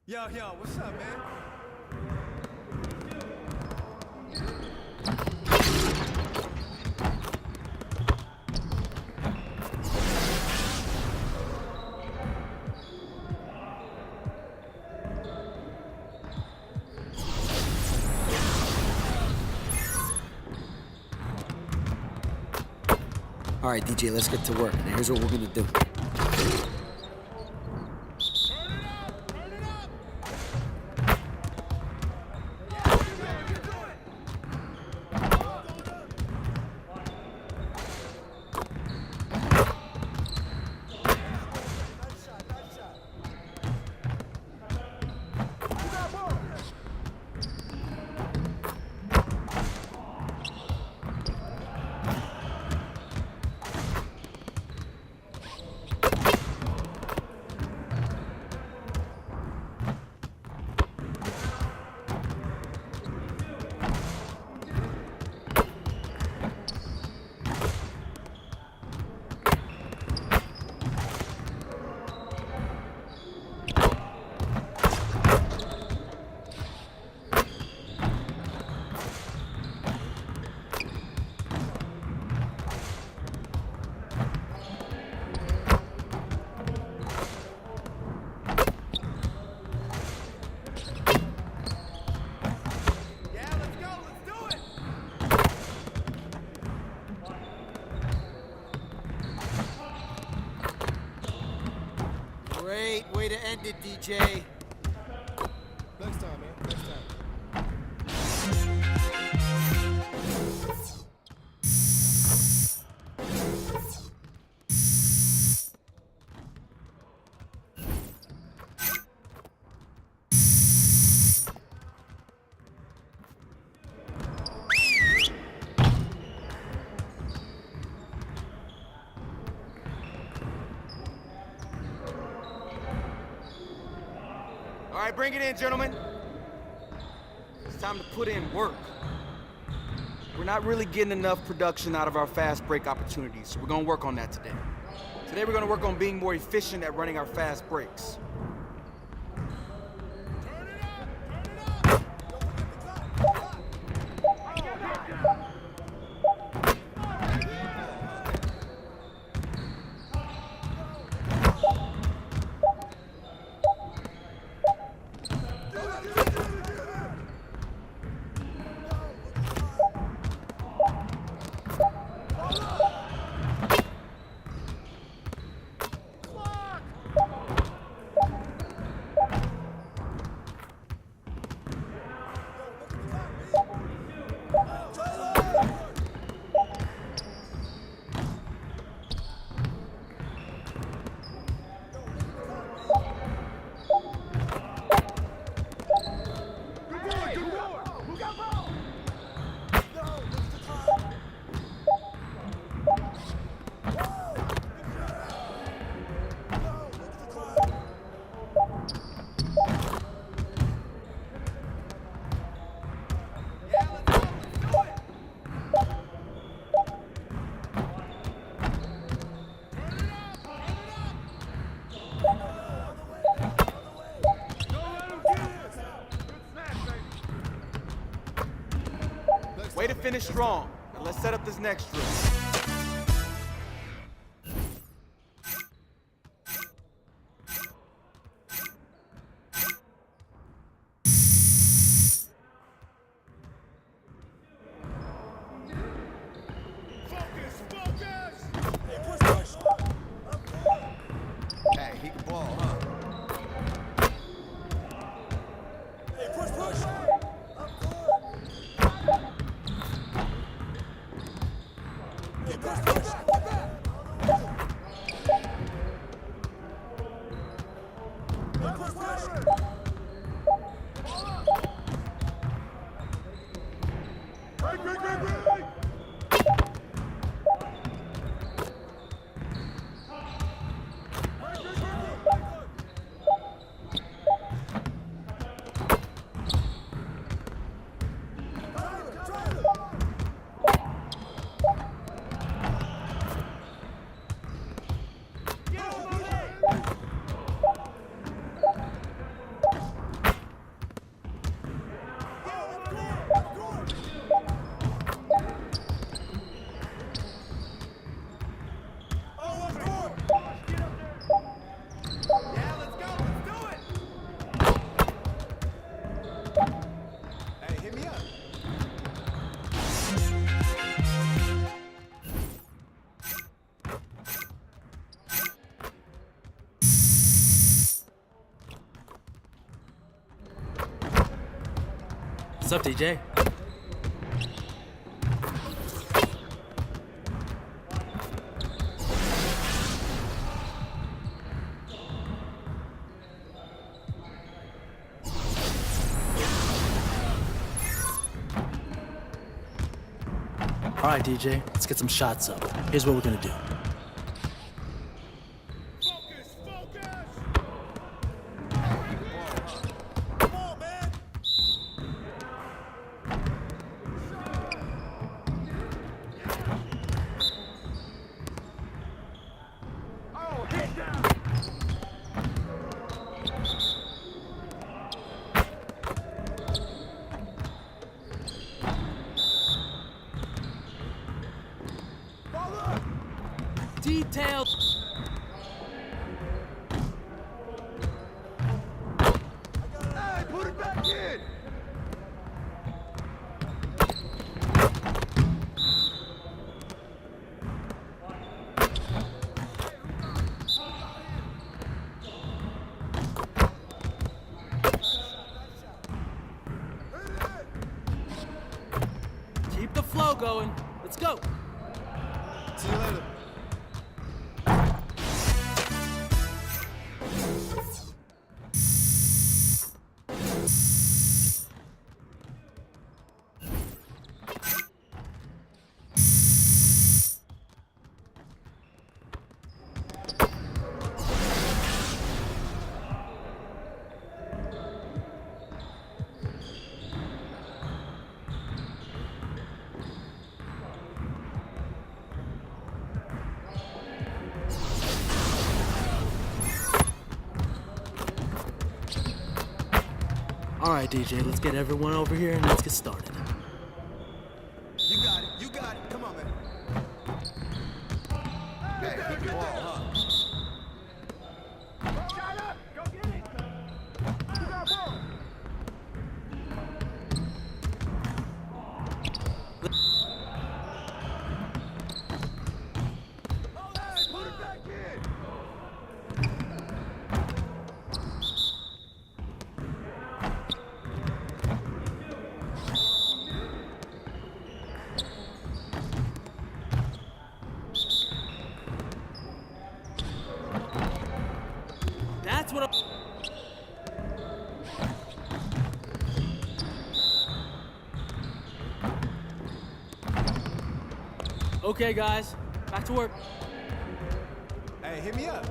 Yo, what's up, man? All right, DJ, let's get to work. Now, here's what we're gonna do. Great way to end it, DJ. Next time, man. Next time. All right, bring it in, gentlemen. It's time to put in work. We're not really getting enough production out of our fast break opportunities, so we're gonna work on that today. Today we're gonna work on being more efficient at running our fast breaks. Way to finish strong. Now let's set up this next drill. Hey, he can ball, huh? What's up, DJ? All right, DJ, let's get some shots up. Here's what we're gonna do. Focus, focus! Come on, man! Oh, hit down! Detailed. Hey, put it back in! Keep the flow going. Let's go. See you later. All right, DJ, let's get everyone over here and let's get started. You got it, you got it. Come on, man. Hey, get that ball, Shot up! Go get it! You got ball! Hey, put it back in! That's what I'm... Okay, guys, back to work. Hey, hit me up.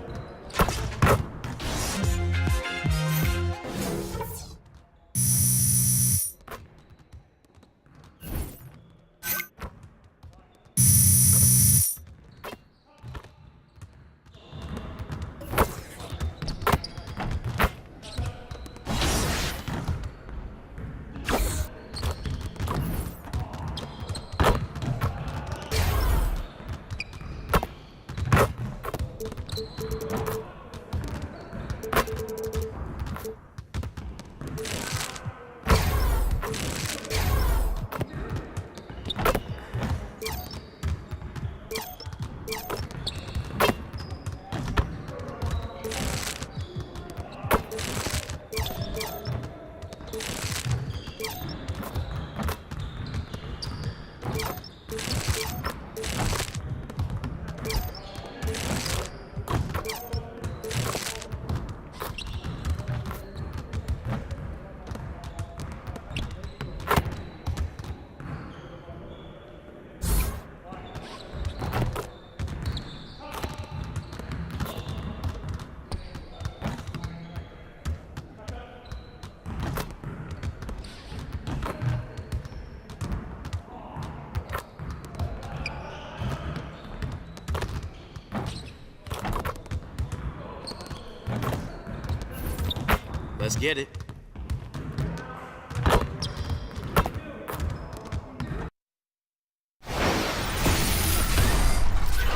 Let's get it.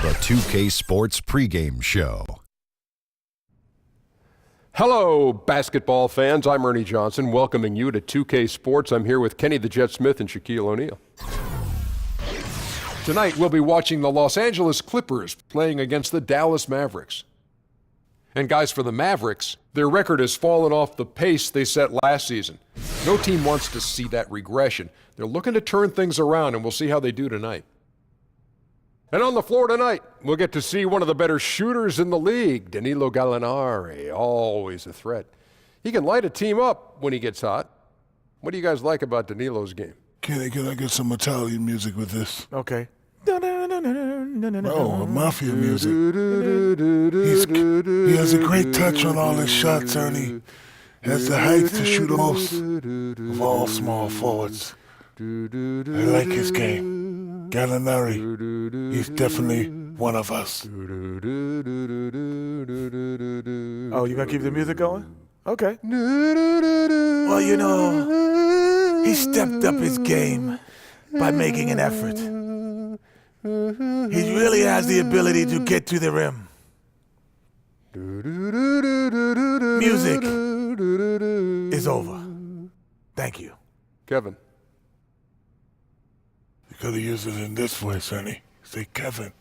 The 2K Sports pregame show. Hello, basketball fans. I'm Ernie Johnson, welcoming you to 2K Sports. I'm here with Kenny the Jet Smith and Shaquille O'Neal. Tonight, we'll be watching the Los Angeles Clippers playing against the Dallas Mavericks. And guys, for the Mavericks, their record has fallen off the pace they set last season. No team wants to see that regression. They're looking to turn things around, and we'll see how they do tonight. And on the floor tonight, we'll get to see one of the better shooters in the league, Danilo Gallinari, always a threat. He can light a team up when he gets hot. What do you guys like about Danilo's game? Can I get some Italian music with this? Okay. Oh, mafia music. He has a great touch on all his shots, Ernie. Has the height to shoot the most of all small forwards. I like his game. Gallinari, he's definitely one of us. Oh, you gonna keep the music going? Okay. Well, you know, he stepped up his game by making an effort. He really has the ability to get to the rim. Music is over. Thank you. Kevin. You could have used it in this voice, Ernie. Say Kevin.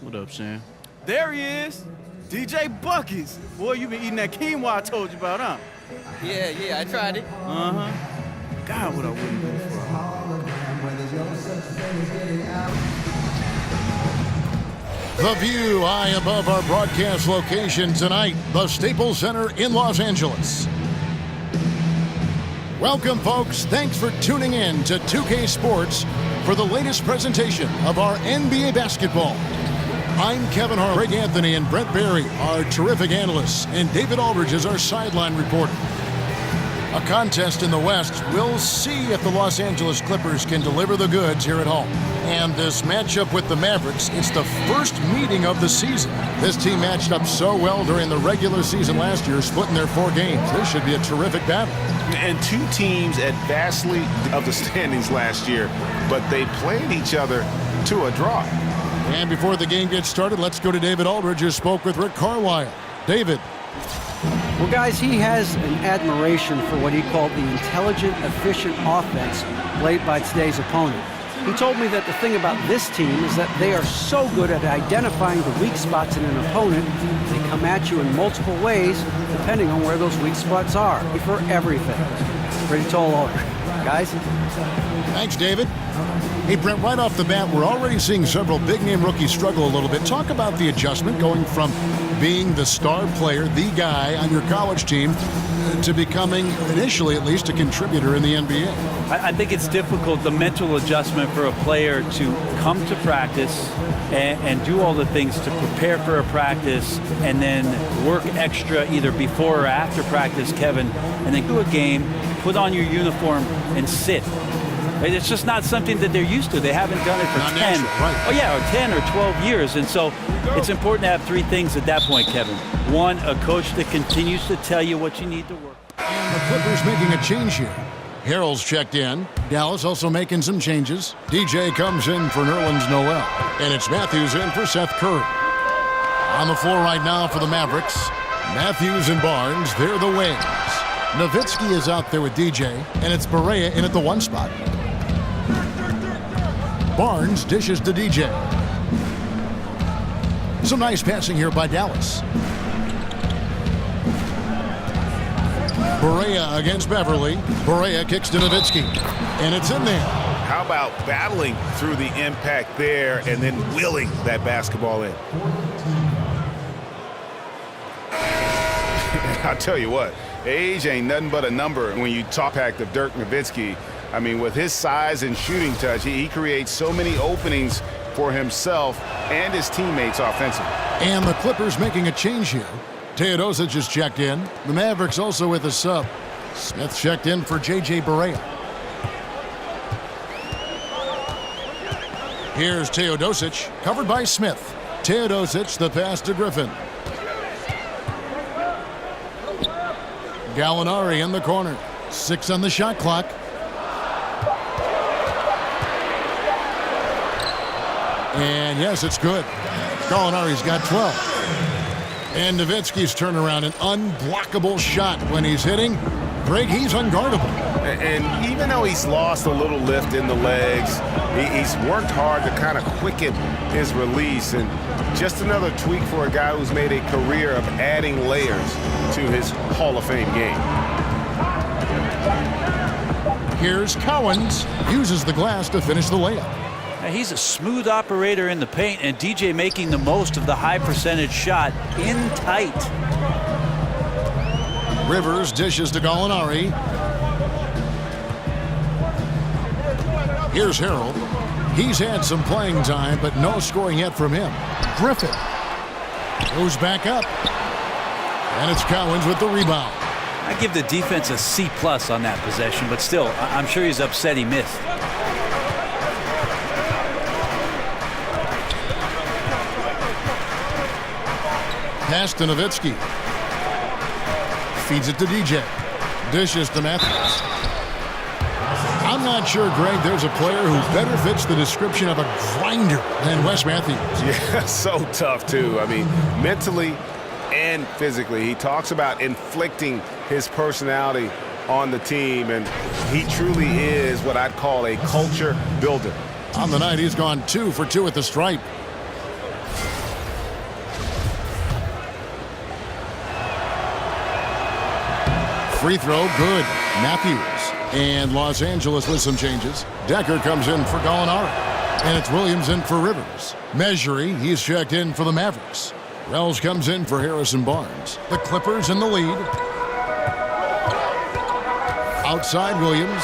What up, Sam? There he is. DJ Bucky's. Boy, you been eating that quinoa I told you about, huh? Yeah, I tried it. Uh-huh. God, what I wouldn't do for The view high above our broadcast location tonight, the Staples Center in Los Angeles. Welcome, folks. Thanks for tuning in to 2K Sports for the latest presentation of our NBA basketball. I'm Kevin Hart, Greg Anthony, and Brent Barry, our terrific analysts, and David Aldridge is our sideline reporter. A contest in the West. We'll see if the Los Angeles Clippers can deliver the goods here at home. And this matchup with the Mavericks, it's the first meeting of the season. This team matched up so well during the regular season last year, splitting their 4 games. This should be a terrific battle. And two teams at vastly of the standings last year, but they played each other to a draw. And before the game gets started, let's go to David Aldridge, who spoke with Rick Carlisle. David. Well, guys, he has an admiration for what he called the intelligent, efficient offense played by today's opponent. He told me that the thing about this team is that they are so good at identifying the weak spots in an opponent. They come at you in multiple ways, depending on where those weak spots are, for everything. Pretty tall order. Guys? Thanks, David. Hey, Brent, right off the bat, we're already seeing several big-name rookies struggle a little bit. Talk about the adjustment going from being the star player, the guy on your college team, to becoming, initially at least, a contributor in the NBA. I think it's difficult, the mental adjustment for a player to come to practice and do all the things to prepare for a practice and then work extra either before or after practice, Kevin, and then do a game, put on your uniform, and sit. It's just not something that they're used to. They haven't done it for 10, right. or 10 or 12 years. And so it's important to have 3 things at that point, Kevin. 1, a coach that continues to tell you what you need to work. And the Clippers making a change here. Harrell's checked in. Dallas also making some changes. DJ comes in for Nerlens Noel. And it's Matthews in for Seth Curry. On the floor right now for the Mavericks, Matthews and Barnes, they're the wings. Nowitzki is out there with DJ, and it's Barea in at the 1 spot. Barnes dishes to DJ. Some nice passing here by Dallas. Barea against Beverly. Barea kicks to Nowitzki, and it's in there. How about battling through the impact there and then willing that basketball in? I'll tell you what, age ain't nothing but a number when you talk back of Dirk Nowitzki. I mean, with his size and shooting touch, he creates so many openings for himself and his teammates offensively. And the Clippers making a change here. Teodosic is checked in. The Mavericks also with a sub. Smith checked in for J.J. Barea. Here's Teodosic, covered by Smith. Teodosic, the pass to Griffin. Gallinari in the corner. 6 on the shot clock. And yes, it's good. Gallinari's got 12. And Nowitzki's turnaround, an unblockable shot when he's hitting. Greg, he's unguardable. And even though he's lost a little lift in the legs, he's worked hard to kind of quicken his release. And just another tweak for a guy who's made a career of adding layers to his Hall of Fame game. Here's Cowens. Uses the glass to finish the layup. Now, he's a smooth operator in the paint, and DJ making the most of the high percentage shot in tight. Rivers dishes to Gallinari. Here's Harold. He's had some playing time, but no scoring yet from him. Griffin goes back up. And it's Cowens with the rebound. I give the defense a C+ on that possession, but still, I'm sure he's upset he missed. Pass to Nowitzki. Feeds it to DJ. Dishes to Matthews. I'm not sure, Greg, there's a player who better fits the description of a grinder than Wes Matthews. Yeah, so tough, too. I mean, mentally and physically. He talks about inflicting his personality on the team, and he truly is what I'd call a culture builder. On the night, he's gone 2 for 2 at the stripe. Free throw, good. Matthews. And Los Angeles with some changes. Decker comes in for Gallinari. And it's Williams in for Rivers. Measury, he's checked in for the Mavericks. Wells comes in for Harrison Barnes. The Clippers in the lead. Outside Williams.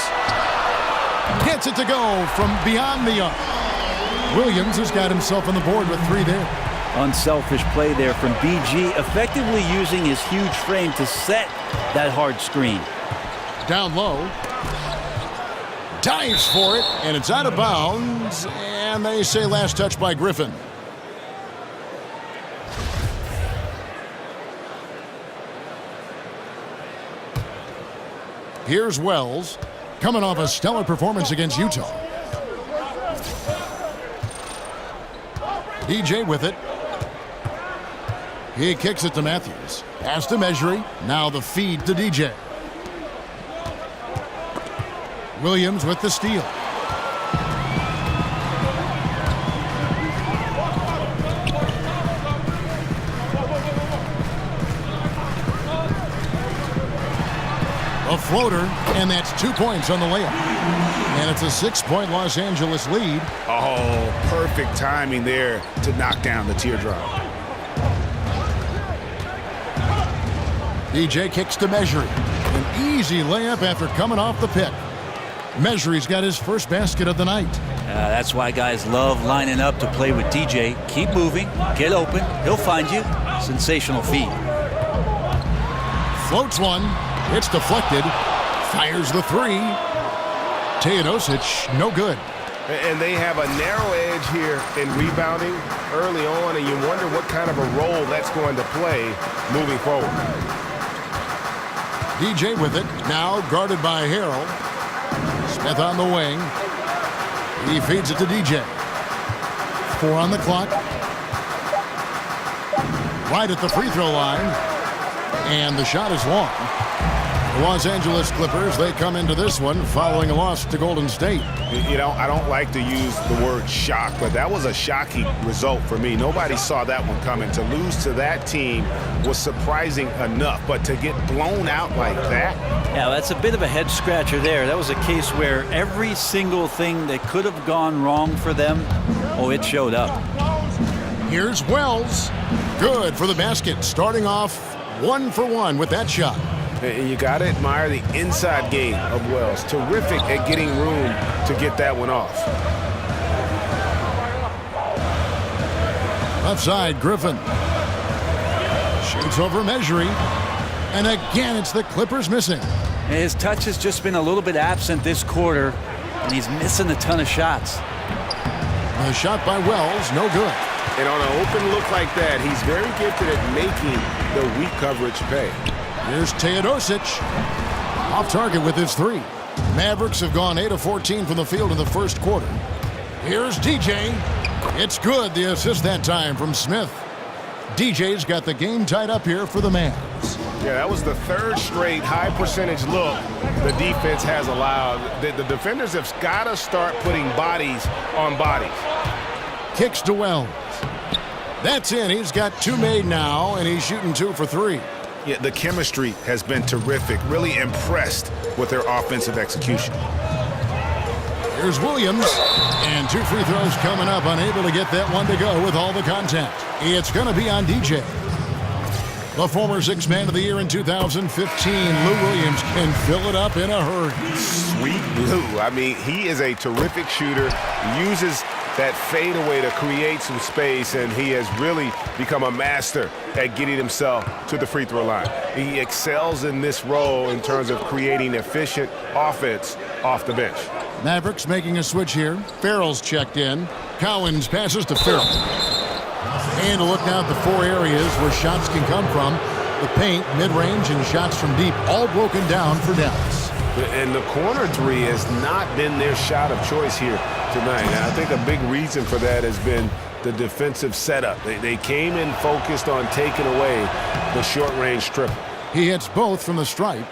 Gets it to go from beyond the arc. Williams has got himself on the board with 3 there. Unselfish play there from BG, effectively using his huge frame to set that hard screen. Down low. Dives for it, and it's out of bounds. And they say last touch by Griffin. Here's Wells, coming off a stellar performance against Utah. DJ with it. He kicks it to Matthews. Pass to Measury. Now the feed to DJ. Williams with the steal. A floater, and that's 2 points on the layup. And it's a 6-point Los Angeles lead. Oh, perfect timing there to knock down the teardrop. DJ kicks to Measury. An easy layup after coming off the pick. Measury's got his first basket of the night. That's why guys love lining up to play with DJ. Keep moving, get open, he'll find you. Sensational feed. Floats one. It's deflected. Fires the 3. Teodosic, no good. And they have a narrow edge here in rebounding early on, and you wonder what kind of a role that's going to play moving forward. DJ with it, now guarded by Harold. Smith on the wing. He feeds it to DJ. 4 on the clock. Right at the free throw line. And the shot is long. The Los Angeles Clippers, they come into this one following a loss to Golden State. You know, I don't like to use the word shock, but that was a shocking result for me. Nobody saw that one coming. To lose to that team was surprising enough, but to get blown out like that? Yeah, that's a bit of a head scratcher there. That was a case where every single thing that could have gone wrong for them, it showed up. Here's Wells. Good for the basket, starting off 1 for 1 with that shot. And you got to admire the inside game of Wells. Terrific at getting room to get that one off. Left side, Griffin. Shoots over Measury. And again, it's the Clippers missing. His touch has just been a little bit absent this quarter, and he's missing a ton of shots. The shot by Wells, no good. And on an open look like that, he's very gifted at making the weak coverage pay. Here's Teodosic. Off target with his 3. Mavericks have gone 8 of 14 from the field in the first quarter. Here's DJ. It's good. The assist that time from Smith. DJ's got the game tied up here for the Mavs. Yeah, that was the 3rd straight high percentage look the defense has allowed. The defenders have got to start putting bodies on bodies. Kicks to Wells. That's in. He's got 2 made now, and he's shooting 2 for 3. Yeah, the chemistry has been terrific. Really impressed with their offensive execution. Here's Williams, and 2 free throws coming up, unable to get that one to go with all the contact. It's going to be on DJ. The former 6th man of the year in 2015, Lou Williams, can fill it up in a hurry. Sweet Lou. I mean, he is a terrific shooter, uses that fadeaway to create some space, and he has really become a master at getting himself to the free throw line. He excels in this role in terms of creating efficient offense off the bench. Mavericks making a switch here. Farrell's checked in. Cowens passes to Farrell. And a look now at the 4 areas where shots can come from. The paint, mid-range, and shots from deep, all broken down for Dallas. And the corner 3 has not been their shot of choice here tonight. And I think a big reason for that has been the defensive setup. They came in focused on taking away the short-range triple. He hits both from the stripe.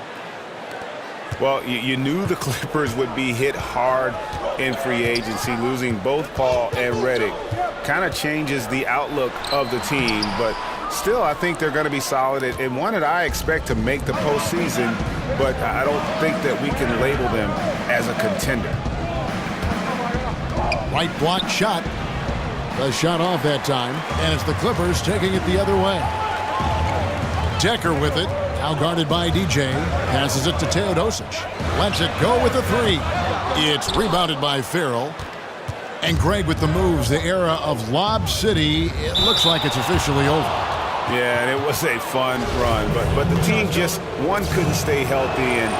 Well, you knew the Clippers would be hit hard in free agency. Losing both Paul and Redick kind of changes the outlook of the team, but still I think they're going to be solid, and one that I expect to make the postseason, but I don't think that we can label them as a contender. Right block shot. The shot off that time, and it's the Clippers taking it the other way. Decker with it. Now guarded by DJ. Passes it to Teodosic. Lets it go with a 3. It's rebounded by Farrell. And Greg with the moves. The era of Lob City, it looks like it's officially over. Yeah, and it was a fun run. But the team just, one couldn't stay healthy, and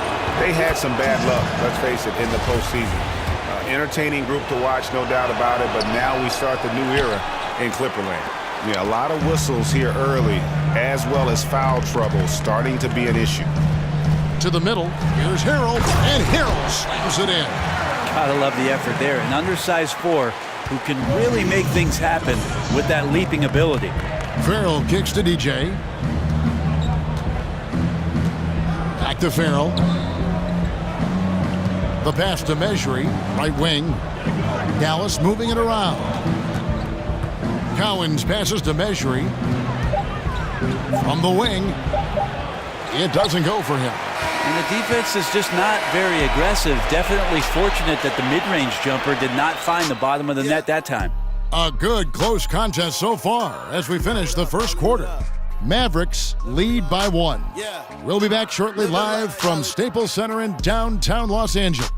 they had some bad luck, let's face it, in the postseason. Entertaining group to watch, no doubt about it, but now we start the new era in Clipperland. Yeah, a lot of whistles here early, as well as foul trouble starting to be an issue. To the middle, here's Harrell, and Harrell slams it in. Gotta love the effort there. An undersized 4 who can really make things happen with that leaping ability. Farrell kicks to DJ. Back to Farrell. The pass to Measury, right wing. Dallas moving it around. Cowens passes to Measury. From the wing. It doesn't go for him. And the defense is just not very aggressive. Definitely fortunate that the mid-range jumper did not find the bottom of the net that time. A good close contest so far as we finish the first quarter. Mavericks lead by 1. We'll be back shortly live from Staples Center in downtown Los Angeles.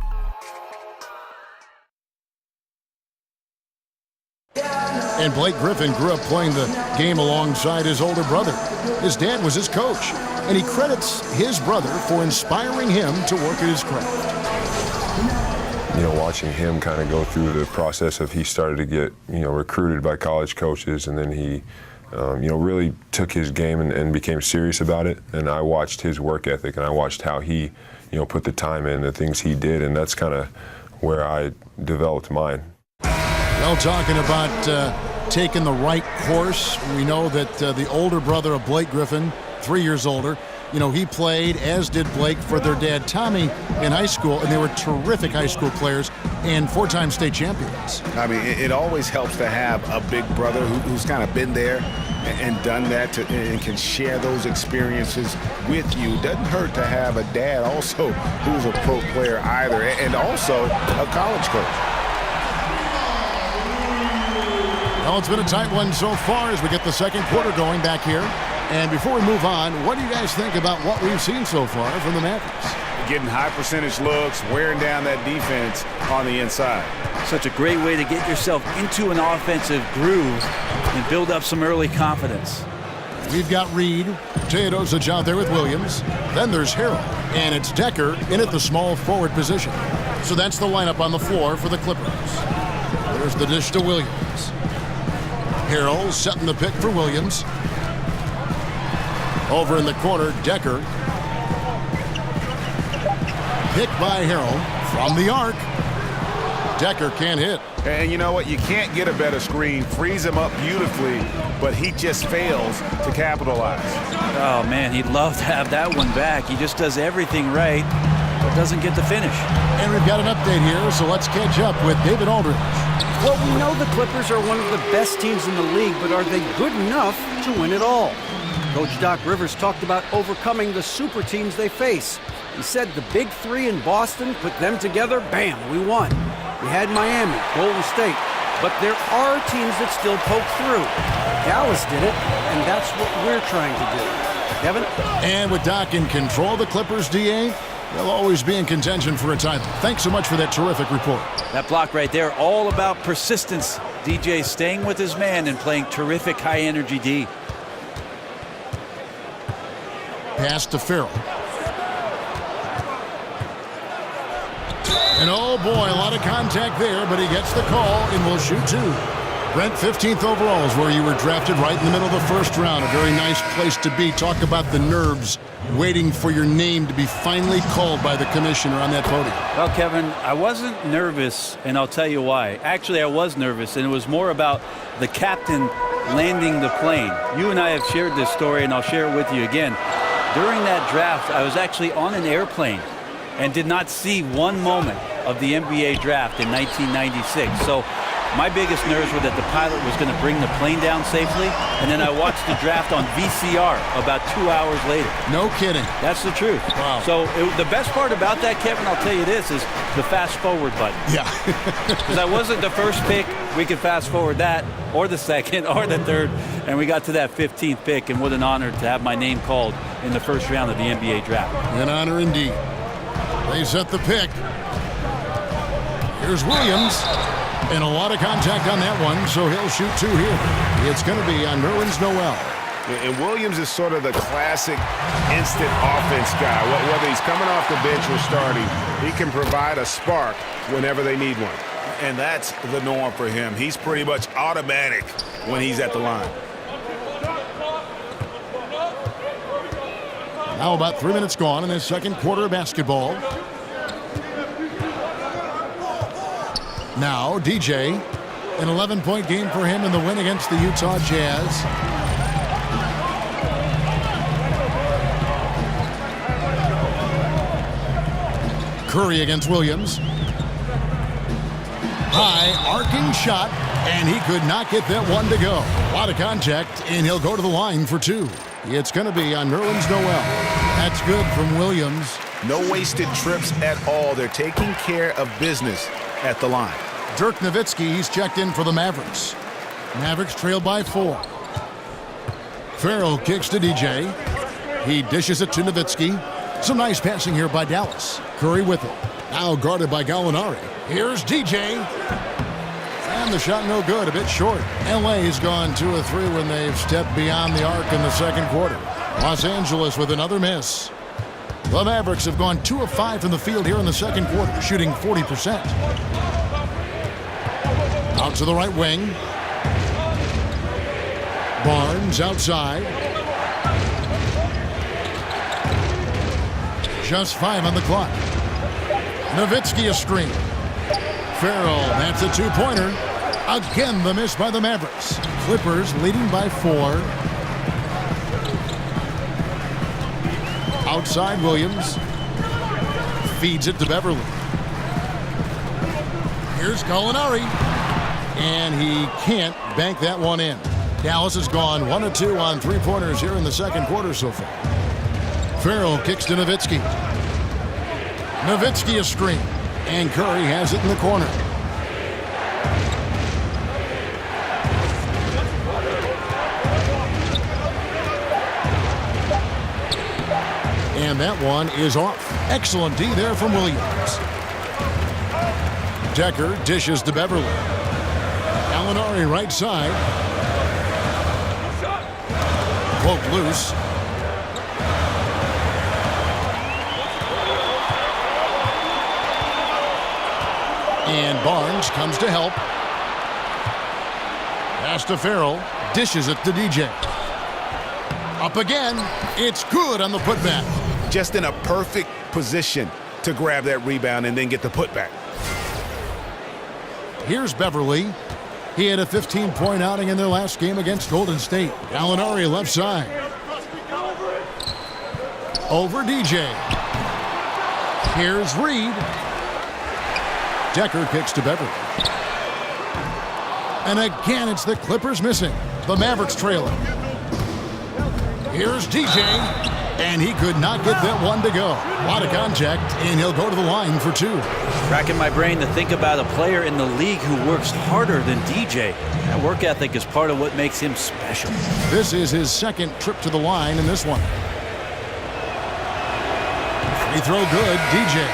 And Blake Griffin grew up playing the game alongside his older brother. His dad was his coach, and he credits his brother for inspiring him to work at his craft. You know, watching him kind of go through the process of he started to get, recruited by college coaches, and then he, really took his game and became serious about it. And I watched his work ethic, and I watched how he, put the time in, the things he did, and that's kind of where I developed mine. Well, talking about taking the right course, we know that the older brother of Blake Griffin, 3 years older, he played, as did Blake, for their dad Tommy in high school, and they were terrific high school players and 4-time state champions. I mean, it always helps to have a big brother who's kind of been there and done that and can share those experiences with you. Doesn't hurt to have a dad also who's a pro player either, and also a college coach. Well, it's been a tight one so far as we get the second quarter going back here. And before we move on, what do you guys think about what we've seen so far from the Mavericks? Getting high percentage looks, wearing down that defense on the inside. Such a great way to get yourself into an offensive groove and build up some early confidence. We've got Reed, Teodosic out there with Williams. Then there's Harrell, and it's Decker in at the small forward position. So that's the lineup on the floor for the Clippers. There's the dish to Williams. Harrell setting the pick for Williams. Over in the corner, Decker. Pick by Harrell from the arc. Decker can't hit. And you know what? You can't get a better screen. Frees him up beautifully, but he just fails to capitalize. Oh, man, he'd love to have that one back. He just does everything right, but doesn't get the finish. And we've got an update here, so let's catch up with David Aldridge. Well, we know the Clippers are one of the best teams in the league, but are they good enough to win it all? Coach Doc Rivers talked about overcoming the super teams they face. He said the big three in Boston, put them together, bam, we won. We had Miami, Golden State, but there are teams that still poke through. Dallas did it, and that's what we're trying to do. Kevin? And with Doc in control of the Clippers, DA, they'll always be in contention for a title. Thanks so much for that terrific report. That block right there, all about persistence. DJ staying with his man and playing terrific high-energy D. Pass to Farrell. And oh boy, a lot of contact there, but he gets the call and will shoot two. Brent, 15th overall is where you were drafted, right in the middle of the first round. A very nice place to be. Talk about the nerves waiting for your name to be finally called by the commissioner on that podium. Well, Kevin, I wasn't nervous, and I'll tell you why. Actually, I was nervous, and it was more about the captain landing the plane. You and I have shared this story, and I'll share it with you again. During that draft, I was actually on an airplane and did not see one moment of the NBA draft in 1996. So my biggest nerves were that the pilot was going to bring the plane down safely, and then I watched the draft on VCR about 2 hours later. No kidding. That's the truth. Wow. So the best part about that, Kevin, I'll tell you this, is the fast forward button. Yeah. Because I wasn't the first pick. We could fast forward that, or the second, or the third, and we got to that 15th pick, and what an honor to have my name called in the first round of the NBA draft. An honor indeed. They set the pick. Here's Williams. And a lot of contact on that one, so he'll shoot two here. It's going to be on Nerlens Noel. And Williams is sort of the classic instant offense guy. Whether he's coming off the bench or starting, he can provide a spark whenever they need one. And that's the norm for him. He's pretty much automatic when he's at the line. Now about 3 minutes gone in this second quarter of basketball. Now, DJ, an 11-point game for him in the win against the Utah Jazz. Curry against Williams. High, arcing shot, and he could not get that one to go. A lot of contact, and he'll go to the line for two. It's going to be on Nerlens Noel. That's good from Williams. No wasted trips at all. They're taking care of business at the line. Dirk Nowitzki, he's checked in for the Mavericks. Mavericks trail by 4. Farrell kicks to DJ. He dishes it to Nowitzki. Some nice passing here by Dallas. Curry with it. Now guarded by Gallinari. Here's DJ. And the shot no good, a bit short. LA's gone 2 of 3 when they've stepped beyond the arc in the second quarter. Los Angeles with another miss. The Mavericks have gone 2 of 5 from the field here in the second quarter, shooting 40%. Out to the right wing. Barnes outside. Just 5 on the clock. Nowitzki a screen. Farrell, that's a 2-pointer. Again, the miss by the Mavericks. Clippers leading by 4. Outside Williams. Feeds it to Beverly. Here's Gallinari. And he can't bank that one in. Dallas has gone 1 of 2 on 3-pointers here in the second quarter so far. Farrell kicks to Nowitzki. Nowitzki a screen. And Curry has it in the corner. And that one is off. Excellent D there from Williams. Decker dishes to Beverly. Gallinari right side. Poke loose. And Barnes comes to help. Pass to Farrell. Dishes it to DJ. Up again. It's good on the putback. Just in a perfect position to grab that rebound and then get the putback. Here's Beverly. He had a 15-point outing in their last game against Golden State. Gallinari left side. Over DJ. Here's Reed. Decker kicks to Beverly. And again, it's the Clippers missing. The Mavericks trailing. Here's DJ. And he could not get that one to go. A lot of contact, and he'll go to the line for 2. Racking my brain to think about a player in the league who works harder than DJ. That work ethic is part of what makes him special. This is his second trip to the line in this one. Free throw good, DJ.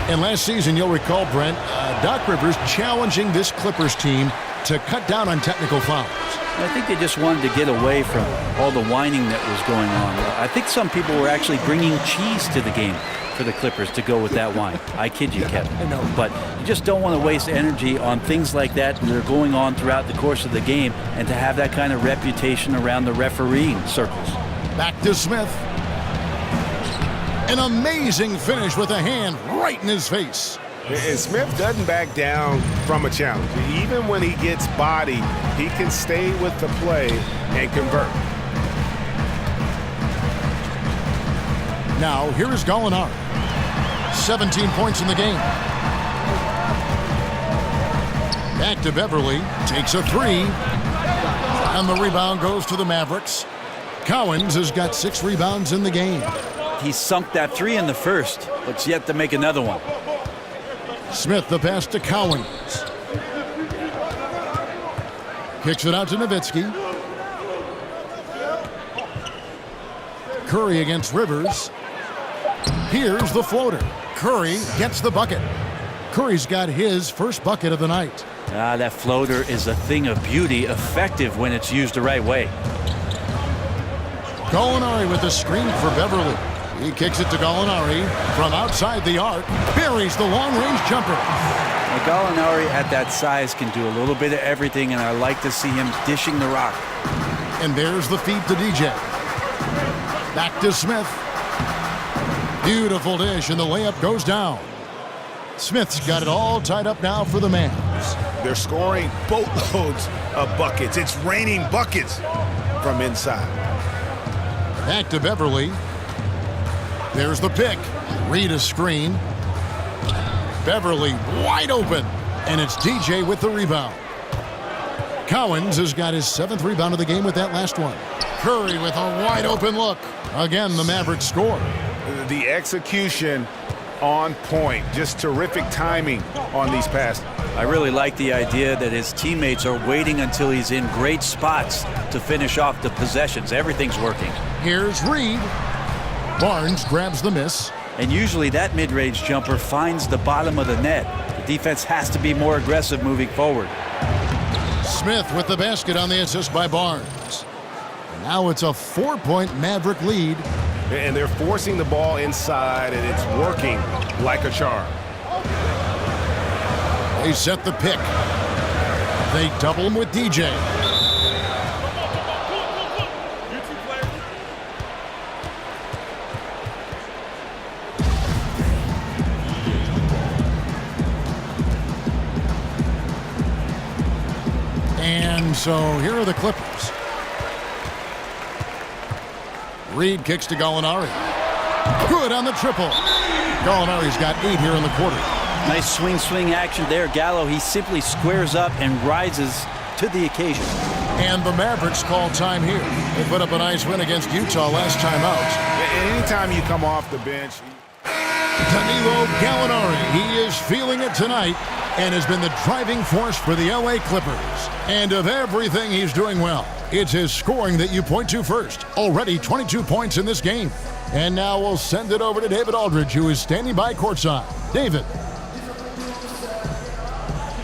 And last season, you'll recall, Brent, Doc Rivers challenging this Clippers team to cut down on technical fouls. I think they just wanted to get away from all the whining that was going on. I think some people were actually bringing cheese to the game for the Clippers to go with that wine. I kid you, Kevin. I know. But you just don't want to waste energy on things like that that are going on throughout the course of the game, and to have that kind of reputation around the refereeing circles. Back to Smith. An amazing finish with a hand right in his face. And Smith doesn't back down from a challenge. Even when he gets bodied, he can stay with the play and convert. Now, here is Gallinari. 17 points in the game. Back to Beverly. Takes a 3. And the rebound goes to the Mavericks. Cowens has got 6 rebounds in the game. He sunk that 3 in the first, but's yet to make another one. Smith, the pass to Cowens. Kicks it out to Nowitzki. Curry against Rivers. Here's the floater. Curry gets the bucket. Curry's got his first bucket of the night. That floater is a thing of beauty, effective when it's used the right way. Gallinari with the screen for Beverly. He kicks it to Gallinari from outside the arc. Buries the long-range jumper. Now, Gallinari at that size can do a little bit of everything, and I like to see him dishing the rock. And there's the feed to DJ. Back to Smith. Beautiful dish, and the layup goes down. Smith's got it all tied up now for the Mavs. They're scoring boatloads of buckets. It's raining buckets from inside. Back to Beverly. There's the pick. Reed a screen. Beverly wide open. And it's DJ with the rebound. Cowens has got his 7th rebound of the game with that last one. Curry with a wide open look. Again, the Mavericks score. The execution on point. Just terrific timing on these passes. I really like the idea that his teammates are waiting until he's in great spots to finish off the possessions. Everything's working. Here's Reed. Barnes grabs the miss. And usually that mid-range jumper finds the bottom of the net. The defense has to be more aggressive moving forward. Smith with the basket on the assist by Barnes. Now it's a 4-point Maverick lead. And they're forcing the ball inside, and it's working like a charm. They set the pick. They double him with DJ. And so here are the Clippers. Reed kicks to Gallinari. Good on the triple. Gallinari's got 8 here in the quarter. Nice swing action there. Gallo, he simply squares up and rises to the occasion. And the Mavericks call time here. They put up a nice win against Utah last time out. Anytime you come off the bench. Danilo Gallinari, he is feeling it tonight and has been the driving force for the LA Clippers. And of everything he's doing well, it's his scoring that you point to first. Already 22 points in this game. And now we'll send it over to David Aldridge, who is standing by courtside. David.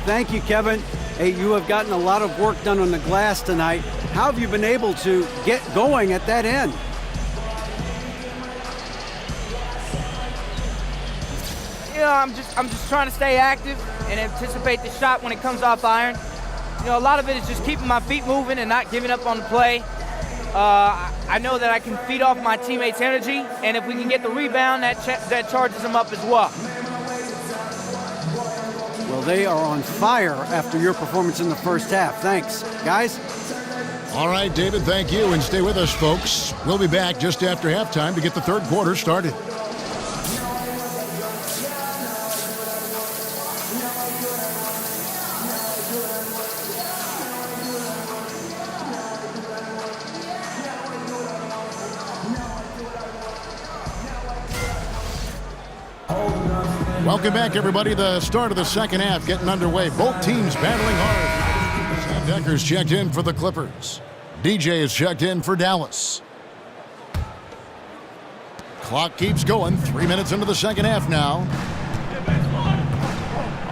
Thank you, Kevin. Hey, you have gotten a lot of work done on the glass tonight. How have you been able to get going at that end? You know, I'm just trying to stay active and anticipate the shot when it comes off iron. You know, a lot of it is just keeping my feet moving and not giving up on the play. I know that I can feed off my teammates' energy, and if we can get the rebound, that charges them up as well. Well, they are on fire after your performance in the first half. Thanks, guys. All right, David, thank you, and stay with us, folks. We'll be back just after halftime to get the third quarter started. Welcome back, everybody. The start of the second half getting underway. Both teams battling hard. Sam Decker's checked in for the Clippers. DJ is checked in for Dallas. Clock keeps going. 3 minutes into the second half now.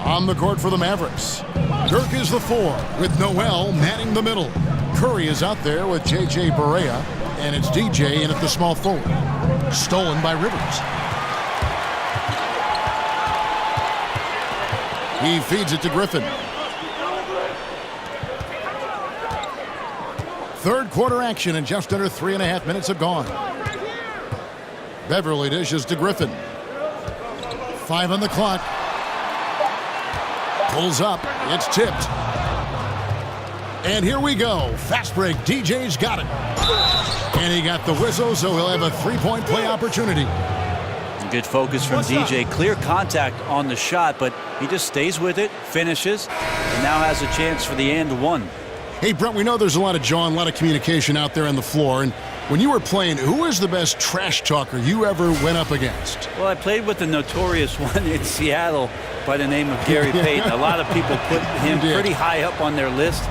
On the court for the Mavericks. Dirk is the 4 with Noel manning the middle. Curry is out there with J.J. Barea, and it's DJ in at the small forward. Stolen by Rivers. He feeds it to Griffin. Third quarter action, and just under 3.5 minutes have gone. Beverly dishes to Griffin. 5 on the clock. Pulls up. It's tipped. And here we go. Fast break. DJ's got it. And he got the whistle, so he'll have a three-point play opportunity. Good focus from DJ. Clear contact on the shot, but he just stays with it, finishes, and now has a chance for the and one. Hey, Brent, we know there's a lot of jaw and a lot of communication out there on the floor. And when you were playing, who was the best trash talker you ever went up against? Well, I played with the notorious one in Seattle by the name of Gary Payton. A lot of people put him pretty high up on their list.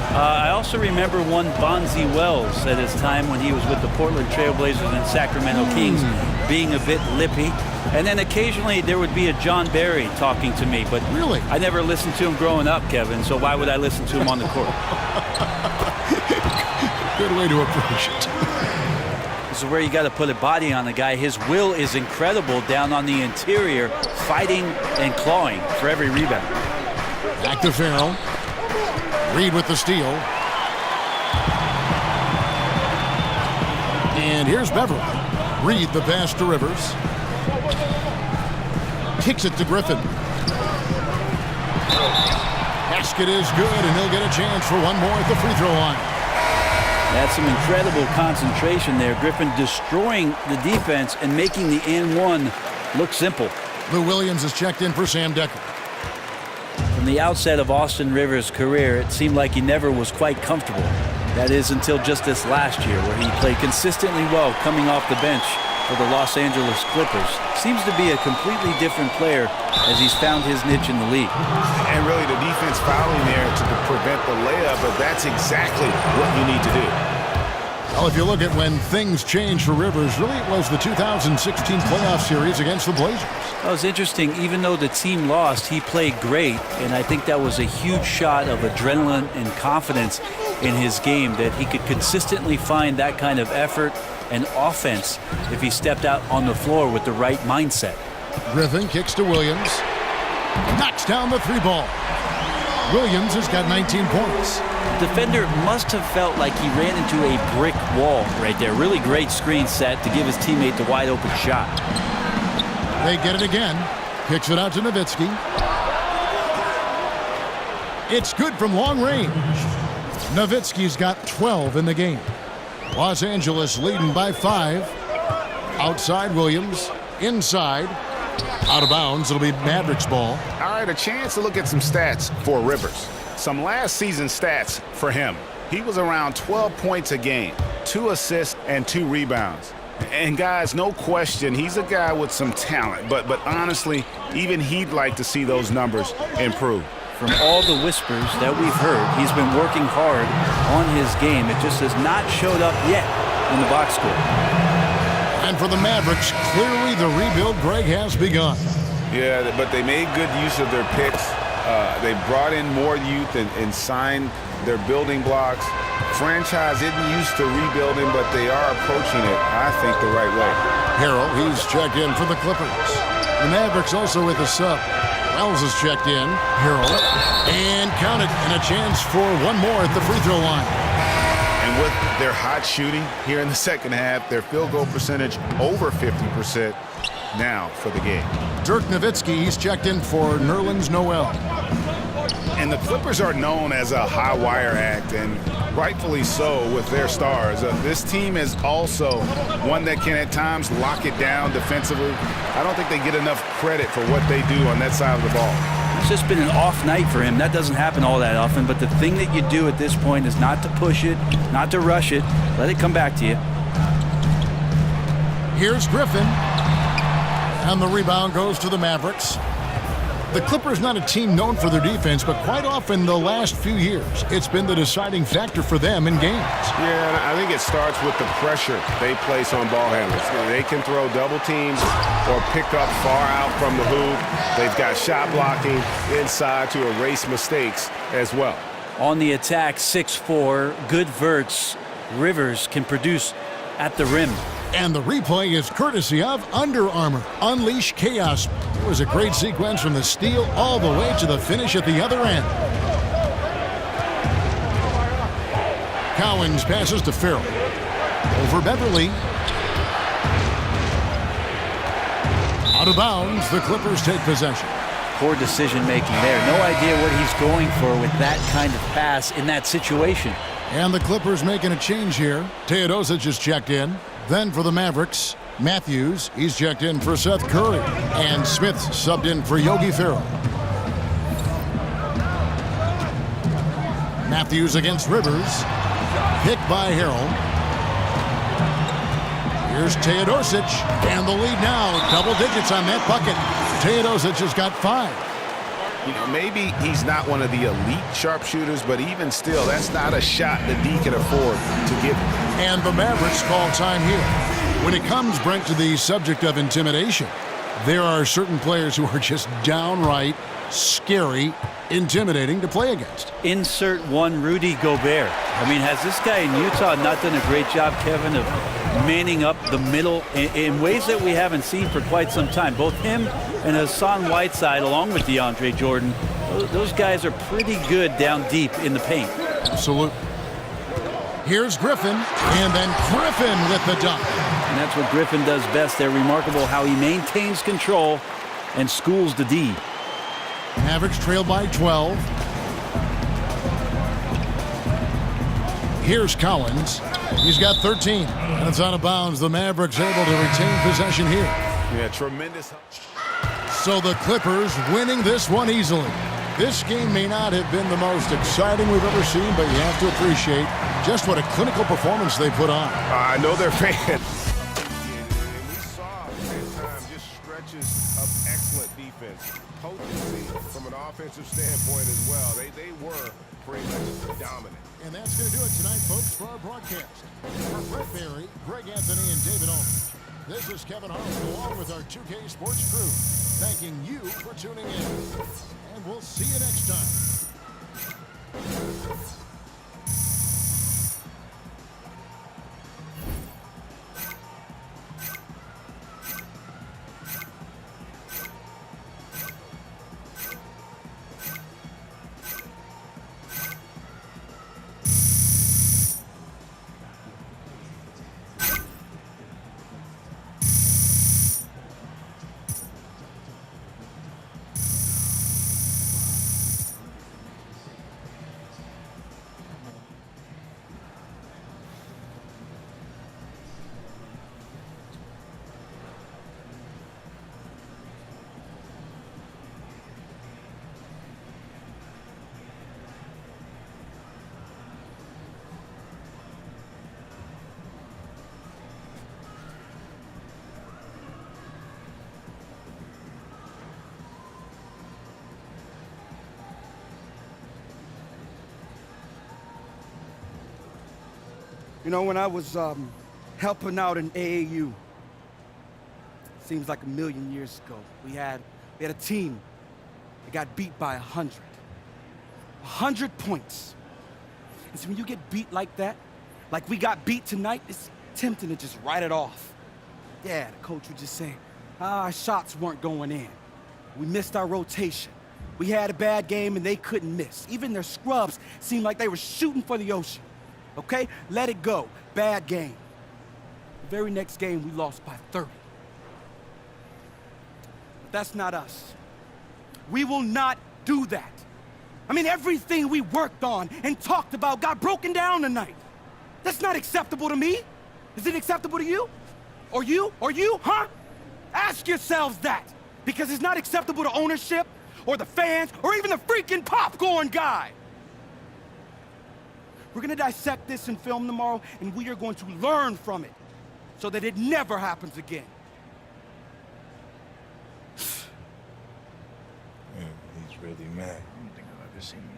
I also remember one Bonzi Wells at his time when he was with the Portland Trailblazers and Sacramento Kings, being a bit lippy. And then occasionally there would be a John Barry talking to me, but really, I never listened to him growing up, Kevin, so why would I listen to him on the court? Good way to approach it. This is where you got to put a body on the guy. His will is incredible down on the interior, fighting and clawing for every rebound. Back to Farrell. Reed with the steal. And here's Beverly. Reed the pass to Rivers. Kicks it to Griffin. Basket is good, and he'll get a chance for one more at the free throw line. That's some incredible concentration there. Griffin destroying the defense and making the and one look simple. Lou Williams is checked in for Sam Decker. From the outset of Austin Rivers' career, it seemed like he never was quite comfortable. That is until just this last year, where he played consistently well coming off the bench for the Los Angeles Clippers. Seems to be a completely different player as he's found his niche in the league. And really the defense fouling there to prevent the layup, but that's exactly what you need to do. Well, if you look at when things changed for Rivers, really it was the 2016 playoff series against the Blazers. That was interesting. Even though the team lost, he played great, and I think that was a huge shot of adrenaline and confidence in his game, that he could consistently find that kind of effort and offense if he stepped out on the floor with the right mindset. Griffin kicks to Williams. Knocks down the three ball. Williams has got 19 points. Defender must have felt like he ran into a brick wall right there. Really great screen set to give his teammate the wide open shot. They get it again. Kicks it out to Nowitzki. It's good from long range. Nowitzki's got 12 in the game. Los Angeles leading by 5. Outside Williams. Inside. Out of bounds. It'll be Mavericks ball. All right, a chance to look at some stats for Rivers. Some last season stats for him. He was around 12 points a game, 2 assists, and 2 rebounds. And guys, no question, he's a guy with some talent. But honestly, even he'd like to see those numbers improve. From all the whispers that we've heard, he's been working hard on his game. It just has not showed up yet in the box score. And for the Mavericks, clearly the rebuild, Greg, has begun. Yeah, but they made good use of their picks. They brought in more youth and signed their building blocks. Franchise isn't used to rebuilding, but they are approaching it, I think, the right way. Harrell, he's checked in for the Clippers. The Mavericks also with a sub. Giles is checked in. Harold. And counted. And a chance for one more at the free throw line. And with their hot shooting here in the second half, their field goal percentage over 50% now for the game. Dirk Nowitzki, he's checked in for Nerlens Noel. And the Clippers are known as a high wire act, and rightfully so with their stars. This team is also one that can at times lock it down defensively. I don't think they get enough credit for what they do on that side of the ball. It's just been an off night for him. That doesn't happen all that often, but the thing that you do at this point is not to push it, not to rush it. Let it come back to you. Here's Griffin. And the rebound goes to the Mavericks. The Clippers not a team known for their defense, but quite often the last few years, it's been the deciding factor for them in games. Yeah, and I think it starts with the pressure they place on ball handlers. They can throw double teams or pick up far out from the hoop. They've got shot blocking inside to erase mistakes as well. On the attack, 6'4", good verts. Rivers can produce at the rim. And the replay is courtesy of Under Armour. Unleash chaos. It was a great sequence from the steal all the way to the finish at the other end. Cowens passes to Farrell. Over Beverly. Out of bounds, the Clippers take possession. Poor decision making there. No idea what he's going for with that kind of pass in that situation. And the Clippers making a change here. Teodosic is checked in. Then for the Mavericks, Matthews, he's checked in for Seth Curry. And Smith subbed in for Yogi Ferrell. Matthews against Rivers. Picked by Harold. Here's Teodosic. And the lead now, double digits on that bucket. Teodosic has got 5. You know, maybe he's not one of the elite sharpshooters, but even still, that's not a shot that D can afford to give. And the Mavericks call time here. When it comes, Brent, to the subject of intimidation, there are certain players who are just downright scary, intimidating to play against. Insert one Rudy Gobert. I mean, has this guy in Utah not done a great job, Kevin, of manning up the middle in ways that we haven't seen for quite some time? Both him and Hassan Whiteside, along with DeAndre Jordan, those guys are pretty good down deep in the paint. Absolutely. Here's Griffin, and then Griffin with the dunk. And that's what Griffin does best. They're remarkable how he maintains control and schools the D. Mavericks trail by 12. Here's Collins. He's got 13. And it's out of bounds. The Mavericks able to retain possession here. Yeah, tremendous. So the Clippers winning this one easily. This game may not have been the most exciting we've ever seen, but you have to appreciate just what a clinical performance they put on. I know they're fans. And we saw at times just stretches of excellent defense. Potency from an offensive standpoint as well. They were pretty much dominant. And that's going to do it tonight, folks, for our broadcast. For Brett Barry, Greg Anthony, and David Aldridge, this is Kevin Harlan along with our 2K Sports crew, thanking you for tuning in. And we'll see you next time. You know, when I was helping out in AAU, seems like a million years ago, we had a team that got beat by 100. 100 points. And so when you get beat like that, like we got beat tonight, it's tempting to just write it off. Yeah, the coach would just say, our shots weren't going in. We missed our rotation. We had a bad game and they couldn't miss. Even their scrubs seemed like they were shooting for the ocean. Okay? Let it go. Bad game. The very next game, we lost by 30. But that's not us. We will not do that. I mean, everything we worked on and talked about got broken down tonight. That's not acceptable to me. Is it acceptable to you? Or you? Or you? Huh? Ask yourselves that. Because it's not acceptable to ownership, or the fans, or even the freaking popcorn guy. We're gonna dissect this in film tomorrow, and we are going to learn from it, so that it never happens again. Man, he's really mad. I don't think I've ever seen him